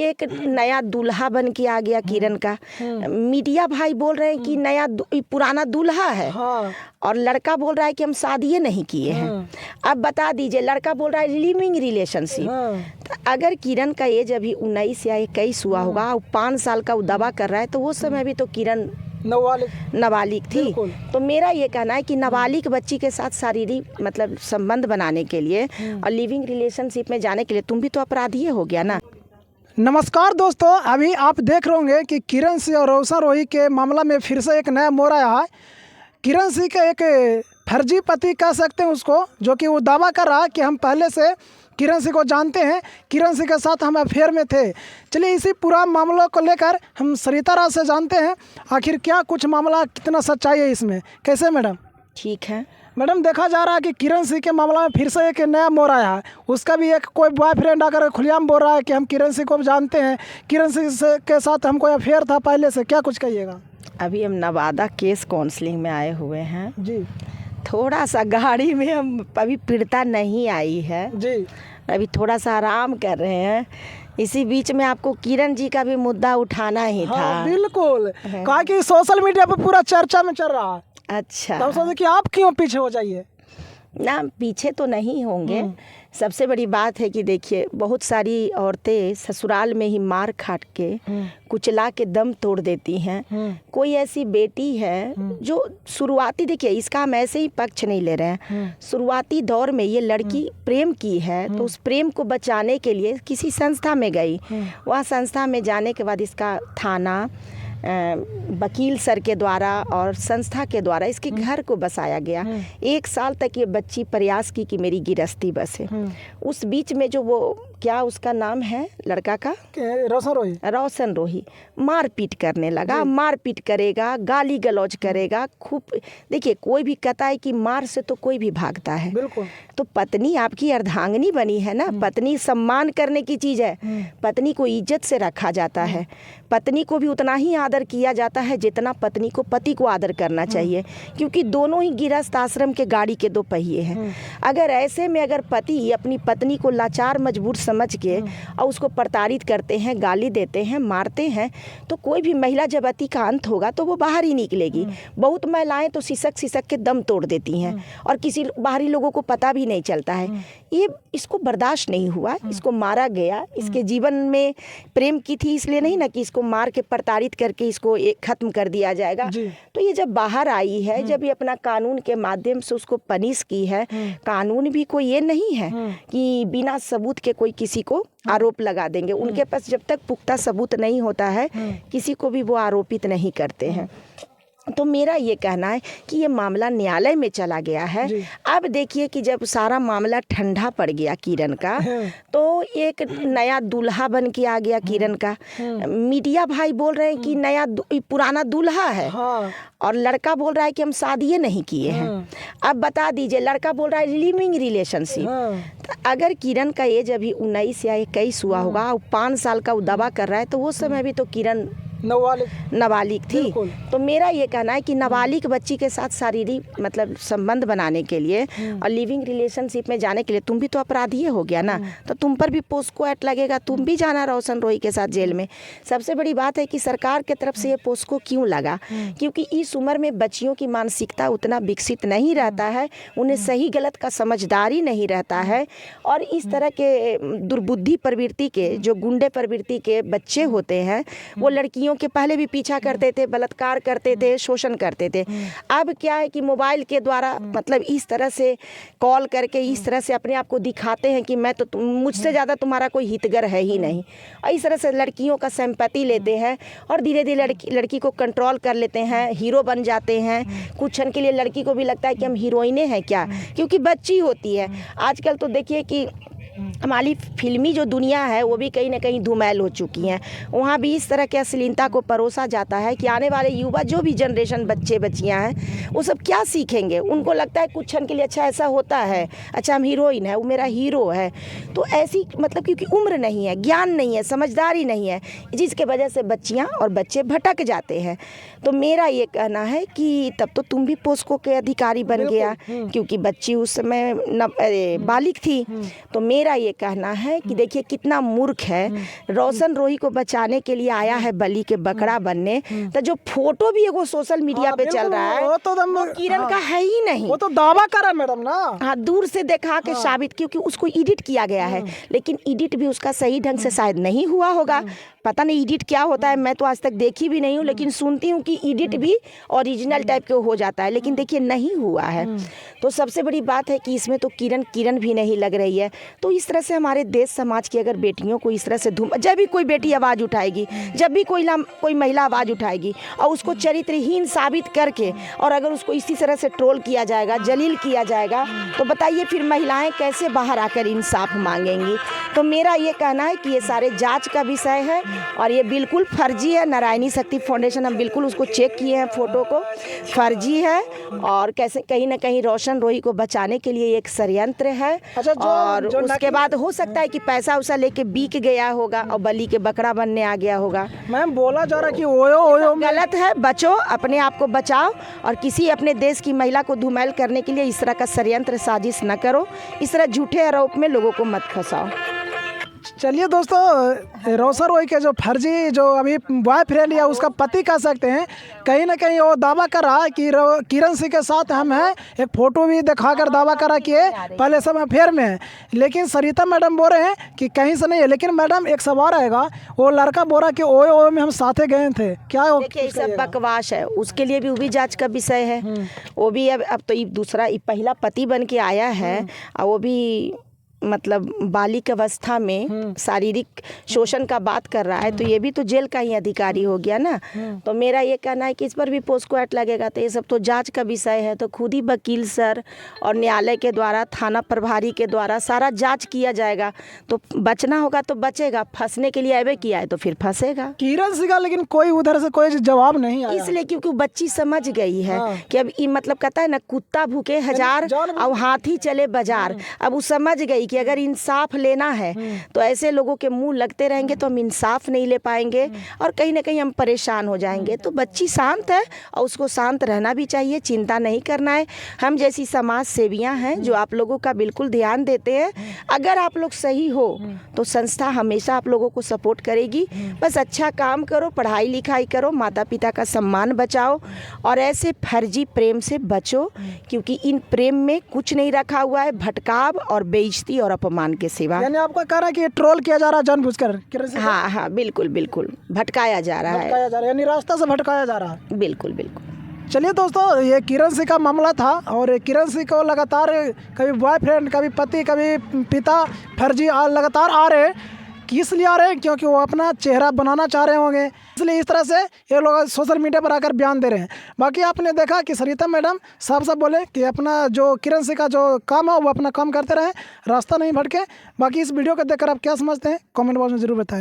एक नया दूल्हा बन के आ गया किरण का। मीडिया भाई बोल रहे हैं कि नया पुराना दूल्हा है। हाँ। और लड़का बोल रहा है कि हम शादी नहीं किए हैं। अब बता दीजिए, लड़का बोल रहा है लिविंग रिलेशनशिप। तो अगर किरण का एज अभी 19 या 21 हुआ होगा और 5 साल का वो दावा कर रहा है, तो वो समय भी तो किरण नाबालिग थी। तो मेरा ये कहना है कि नाबालिग बच्ची के साथ शारीरिक मतलब संबंध बनाने के लिए और लिविंग रिलेशनशिप में जाने के लिए तुम भी तो अपराधी हो गया ना। नमस्कार दोस्तों, अभी आप देख रहे होंगे कि किरण सिंह और रोशन रोही के मामला में फिर से एक नया मोड़ आया है। किरण सिंह का एक फर्जी पति कह सकते हैं उसको, जो कि वो दावा कर रहा है कि हम पहले से किरण सिंह को जानते हैं, किरण सिंह के साथ हम अफेयर में थे। चलिए इसी पूरा मामलों को लेकर हम सरिता राज से जानते हैं आखिर क्या कुछ मामला, कितना सच्चाई है इसमें। कैसे मैडम? ठीक है मैडम, देखा जा रहा है कि किरण सिंह के मामला में फिर से एक नया मोड़ आया है। उसका भी एक कोई बॉयफ्रेंड आकर खुलेआम बोल रहा है कि हम किरण सिंह को जानते हैं, किरण सिंह के साथ हमको अफेयर था पहले से। क्या कुछ कहिएगा? अभी हम नवादा केस काउंसलिंग में आए हुए हैं जी। थोड़ा सा गाड़ी में हम अभी पीड़िता नहीं आई है जी, अभी थोड़ा सा आराम कर रहे हैं। इसी बीच में आपको किरण जी का भी मुद्दा उठाना ही था। हाँ, बिल्कुल। कहा कि सोशल मीडिया पर पूरा चर्चा में चल रहा है। अच्छा, तो सोचे कि आप क्यों पीछे हो जाइए? ना, पीछे तो नहीं होंगे। सबसे बड़ी बात है कि देखिए, बहुत सारी औरतें ससुराल में ही मार खाट के कुचला के दम तोड़ देती हैं। कोई ऐसी बेटी है जो शुरुआती, देखिए इसका हम ऐसे ही पक्ष नहीं ले रहे हैं, शुरुआती दौर में ये लड़की प्रेम की है तो उस प्रेम को बचाने के लिए किसी संस्था में गई। वह संस्था में जाने के बाद इसका थाना, वकील सर के द्वारा और संस्था के द्वारा इसके घर को बसाया गया। 1 साल तक ये बच्ची प्रयास की कि मेरी गिरस्ती बसे। उस बीच में जो वो, क्या उसका नाम है लड़का का? रोशन रोही मारपीट करने लगा। मारपीट करेगा, गाली गलौज करेगा खूब। देखिए, कोई भी कहता है कि मार से तो कोई भी भागता है। बिल्कुल। तो पत्नी आपकी अर्धांगिनी बनी है ना। पत्नी सम्मान करने की चीज़ है। पत्नी को इज्जत से रखा जाता है। पत्नी को भी उतना ही आदर किया जाता है जितना पत्नी को पति को आदर करना चाहिए, क्योंकि दोनों ही गृहस्थ आश्रम के गाड़ी के 2 पहिए हैं। अगर ऐसे में अगर पति अपनी पत्नी को लाचार मजबूर समझ के और उसको प्रताड़ित करते हैं, गाली देते हैं, मारते हैं, तो कोई भी महिला जब अति का अंत होगा तो वो बाहर ही निकलेगी। बहुत महिलाएं तो सिसक सिसक के दम तोड़ देती हैं और किसी बाहरी लोगों को पता भी नहीं चलता है। ये इसको बर्दाश्त नहीं हुआ, इसको मारा गया। इसके जीवन में प्रेम की थी, इसलिए नहीं ना कि इसको मार के प्रताड़ित करके इसको खत्म कर दिया जाएगा। तो ये जब बाहर आई है, जब ये अपना कानून के माध्यम से उसको पनिश की है। कानून भी कोई ये नहीं है कि बिना सबूत के कोई किसी को आरोप लगा देंगे। उनके पास जब तक पुख्ता सबूत नहीं होता है, किसी को भी वो आरोपित नहीं करते हैं। तो मेरा ये कहना है कि ये मामला न्यायालय में चला गया है। अब देखिए कि जब सारा मामला ठंडा पड़ गया किरण का, तो एक नया दूल्हा बन के आ गया किरण का। मीडिया भाई बोल रहे हैं कि नया पुराना दूल्हा है। और लड़का बोल रहा है कि हम शादी नहीं किए हैं। अब बता दीजिए, लड़का बोल रहा है लिविंग रिलेशनशिप। तो अगर किरण का एज अभी 19 या 21 हुआ होगा और 5 साल का वो दावा कर रहा है, तो वो समय भी तो किरण नाबालिग थी। तो मेरा ये कहना है कि नाबालिग बच्ची के साथ शारीरिक मतलब संबंध बनाने के लिए और लिविंग रिलेशनशिप में जाने के लिए तुम भी तो अपराधी हो गया ना। तो तुम पर भी पोस्को एक्ट लगेगा, तुम भी जाना रोशन रोही के साथ जेल में। सबसे बड़ी बात है कि सरकार की तरफ से ये पोस्को क्यों लगा, क्योंकि इस उम्र में बच्चियों की मानसिकता उतना विकसित नहीं रहता है, उन्हें सही गलत का समझदारी नहीं रहता है। और इस तरह के दुर्बुद्धि प्रवृत्ति के, जो गुंडे प्रवृत्ति के बच्चे होते हैं, वो लड़कियों के पहले भी पीछा करते थे, बलात्कार करते थे, शोषण करते थे। अब क्या है कि मोबाइल के द्वारा मतलब इस तरह से कॉल करके इस तरह से अपने आप को दिखाते हैं कि मैं तो मुझसे ज़्यादा तुम्हारा कोई हितगर है ही नहीं। और इस तरह से लड़कियों का सिंपैथी लेते हैं और धीरे धीरे लड़की को कंट्रोल कर लेते हैं, हीरो बन जाते हैं। कुछ क्षण के लिए लड़की को भी लगता है कि हम हीरोइनें हैं क्या, क्योंकि बच्ची होती है। आजकल तो देखिए कि हमारी फिल्मी जो दुनिया है वो भी कहीं ना कहीं धूमैल हो चुकी हैं। वहाँ भी इस तरह की अश्लीलता को परोसा जाता है कि आने वाले युवा, जो भी जनरेशन बच्चे बच्चियाँ हैं, वो सब क्या सीखेंगे। उनको लगता है कुछ क्षण के लिए अच्छा ऐसा होता है, अच्छा हम हीरोइन है, वो मेरा हीरो है। तो ऐसी मतलब क्योंकि उम्र नहीं है, ज्ञान नहीं है, समझदारी नहीं है, जिसके वजह से बच्चियाँ और बच्चे भटक जाते हैं। तो मेरा ये कहना है कि तब तो तुम भी पोस्को के अधिकारी बन गया, क्योंकि बच्ची उस समय बालिग थी। तो मेरा ये कहना है कि देखिए कितना मूर्ख है, रोशन रोही को बचाने के लिए आया है बलि के बकरा बनने, तो जो फोटो भी है वो सोशल मीडिया पे चल रहा है वो तो वो किरण का है ही नहीं। वो तो दावा कर रहा है मैडम ना। हाँ, दूर से देखा के साबित, क्योंकि उसको एडिट किया गया है, लेकिन एडिट भी उसका सही ढंग से शायद नहीं हुआ होगा। पता नहीं एडिट क्या होता है, मैं तो आज तक देखी भी नहीं हूँ, लेकिन सुनती हूँ कि एडिट भी ओरिजिनल टाइप के हो जाता है, लेकिन देखिए नहीं हुआ है। तो सबसे बड़ी बात है कि इसमें तो किरण भी नहीं लग रही है। तो इस तरह से हमारे देश समाज की अगर बेटियों को इस तरह से जब भी कोई बेटी आवाज़ उठाएगी, जब भी कोई महिला आवाज़ उठाएगी और उसको चरित्रहीन साबित करके, और अगर उसको इसी तरह से ट्रोल किया जाएगा, जलील किया जाएगा, तो बताइए फिर महिलाएं कैसे बाहर आकर इंसाफ मांगेंगी। तो मेरा ये कहना है कि ये सारे जांच का विषय है और ये बिल्कुल फर्जी है। नारायणी शक्ति फाउंडेशन, हम बिल्कुल उसको चेक किए हैं, फोटो को, फर्जी है और कैसे कहीं ना कहीं रोशन रोही को बचाने के लिए एक षड्यंत्र है। अच्छा, और उसके बाद हो सकता है कि पैसा उसा लेके बिक गया होगा और बलि के बकरा बनने आ गया होगा। मैम बोला जा रहा है कि ओयो गलत है, बचो, अपने आप को बचाओ और किसी अपने देश की महिला को धूमिल करने के लिए इस तरह का षड्यंत्र साजिश न करो, इस तरह झूठे आरोप में लोगों को मत फंसाओ। चलिए दोस्तों, रोशन रोही के जो फर्जी जो अभी बॉयफ्रेंड या उसका पति कह सकते हैं, कहीं ना कहीं वो दावा कर रहा है कि किरण सिंह के साथ हम हैं। एक फ़ोटो भी दिखाकर दावा करा कि पहले सब अफेयर में है, लेकिन सरिता मैडम बोल रहे हैं कि कहीं से नहीं है। लेकिन मैडम एक सवाल आएगा, वो लड़का बोल रहा कि ओए ओए में हम साथे गए थे, क्या हो? देखिए ये सब बकवास है, उसके लिए भी वो भी जांच का विषय है। वो भी अब तो ये दूसरा पहला पति बन के आया है और वो भी मतलब बालिक अवस्था में शारीरिक शोषण का बात कर रहा है, तो ये भी तो जेल का ही अधिकारी हो गया ना। तो मेरा ये कहना है कि इस पर भी पोस्को एक्ट लगेगा। तो ये सब तो जांच का विषय है, तो खुद ही वकील सर और न्यायालय के द्वारा, थाना प्रभारी के द्वारा सारा जांच किया जाएगा। तो बचना होगा तो बचेगा, फंसने के लिए आवे किया है तो फिर फंसेगा किरण सिंह का। लेकिन कोई उधर से कोई जवाब नहीं आया, इसलिए क्योंकि वो बच्ची समझ गई है कि अब ये मतलब कहता है ना, कुत्ता भूखे हजार और हाथी चले बाजार। अब वो समझ गई कि अगर इंसाफ लेना है तो ऐसे लोगों के मुंह लगते रहेंगे तो हम इंसाफ नहीं ले पाएंगे और कहीं ना कहीं हम परेशान हो जाएंगे। तो बच्ची शांत है और उसको शांत रहना भी चाहिए, चिंता नहीं करना है। हम जैसी समाज सेवियां हैं जो आप लोगों का बिल्कुल ध्यान देते हैं। अगर आप लोग सही हो तो संस्था हमेशा आप लोगों को सपोर्ट करेगी। बस अच्छा काम करो, पढ़ाई लिखाई करो, माता पिता का सम्मान बचाओ और ऐसे फर्जी प्रेम से बचो, क्योंकि इन प्रेम में कुछ नहीं रखा हुआ है, भटकाव और बेइज्जती और अपमान के सिवा। यानी आपका कह रहा है कि ट्रोल किया जा रहा है जानबूझकर? हाँ हाँ, बिल्कुल बिल्कुल भटकाया जा रहा है, यानी रास्ता से भटकाया जा रहा है। बिल्कुल बिल्कुल। चलिए दोस्तों, ये किरण सिंह का मामला था और किरण सिंह को लगातार कभी बॉयफ्रेंड, कभी पति, कभी पिता फर्जी लगातार आ रहे हैं। किस लिए आ रहे हैं? क्योंकि वो अपना चेहरा बनाना चाह रहे होंगे, इसलिए इस तरह से ये लोग सोशल मीडिया पर आकर बयान दे रहे हैं। बाकी आपने देखा कि सरिता मैडम साफ साफ बोले कि अपना जो किरण सिंह का जो काम है वो अपना काम करते रहे, रास्ता नहीं भटके। बाकी इस वीडियो को देखकर आप क्या समझते हैं, कमेंट बॉक्स में ज़रूर बताएं।